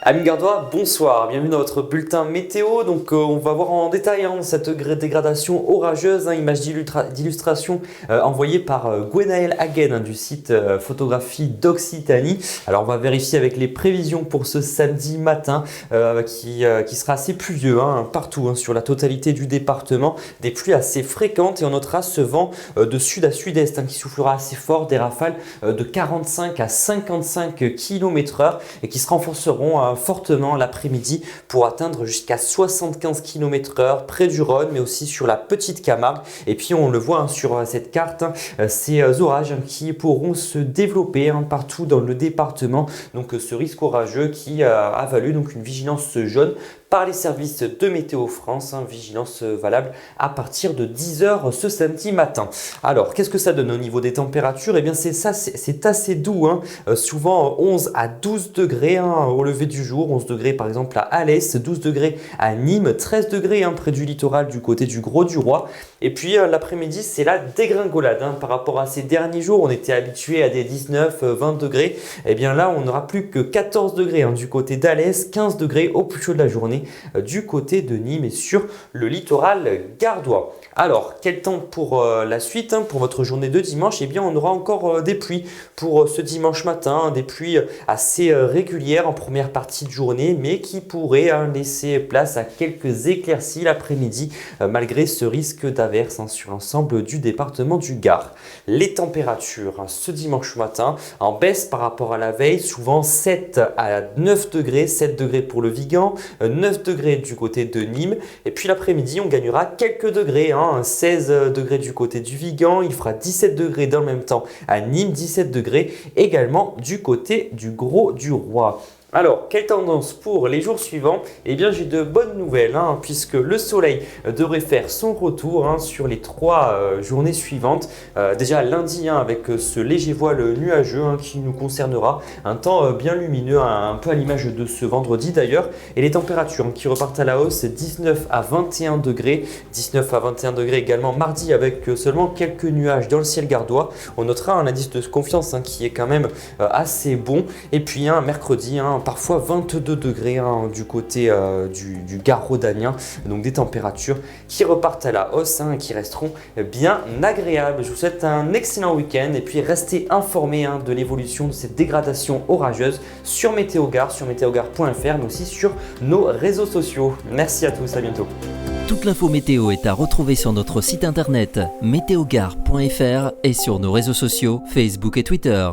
Amis gardois, bonsoir, bienvenue dans votre bulletin météo. Donc on va voir en détail cette dégradation orageuse, image d'illustration envoyée par Gwenaël Hagen du site photographie d'Occitanie. Alors on va vérifier avec les prévisions pour ce samedi matin qui sera assez pluvieux partout sur la totalité du département, des pluies assez fréquentes et on notera ce vent de sud à sud-est qui soufflera assez fort, des rafales de 45 à 55 km/h et qui se renforceront fortement l'après-midi pour atteindre jusqu'à 75 km/h près du Rhône, mais aussi sur la petite Camargue. Et puis on le voit sur cette carte, ces orages qui pourront se développer partout dans le département. Donc ce risque orageux qui a valu donc une vigilance jaune par les services de Météo France, vigilance valable à partir de 10h ce samedi matin. Alors, qu'est-ce que ça donne au niveau des températures? Eh bien, c'est assez doux, souvent 11 à 12 degrés au lever du jour, 11 degrés par exemple à Alès, 12 degrés à Nîmes, 13 degrés près du littoral du côté du Grau-du-Roi. Et puis l'après-midi, c'est la dégringolade par rapport à ces derniers jours. On était habitué à des 19-20 degrés. Eh bien là, on n'aura plus que 14 degrés du côté d'Alès, 15 degrés au plus chaud de la journée du côté de Nîmes et sur le littoral gardois. Alors, quel temps pour la suite, pour votre journée de dimanche? Eh bien, on aura encore des pluies pour ce dimanche matin, des pluies assez régulières en première partie de journée, mais qui pourraient laisser place à quelques éclaircies l'après-midi, malgré ce risque d'averse sur l'ensemble du département du Gard. Les températures ce dimanche matin en baisse par rapport à la veille, souvent 7 à 9 degrés, 7 degrés pour le Vigan, 9 degrés du côté de Nîmes, et puis l'après-midi, on gagnera quelques degrés, 16 degrés du côté du Vigan, il fera 17 degrés dans le même temps à Nîmes, 17 degrés également du côté du Grau-du-Roi. Alors, quelle tendance pour les jours suivants? Eh bien, j'ai de bonnes nouvelles puisque le soleil devrait faire son retour sur les 3 journées suivantes. Déjà lundi avec ce léger voile nuageux qui nous concernera, un temps bien lumineux, un peu à l'image de ce vendredi d'ailleurs. Et les températures qui repartent à la hausse, 19 à 21 degrés. 19 à 21 degrés également mardi avec seulement quelques nuages dans le ciel gardois. On notera un indice de confiance qui est quand même assez bon. Et puis mercredi, parfois 22 degrés du côté du Gard rhodanien, donc des températures qui repartent à la hausse et qui resteront bien agréables. Je vous souhaite un excellent week-end et puis restez informés de l'évolution de cette dégradation orageuse sur Météo Gard, sur météogard.fr, mais aussi sur nos réseaux sociaux. Merci à tous, à bientôt. Toute l'info météo est à retrouver sur notre site internet météogard.fr et sur nos réseaux sociaux Facebook et Twitter.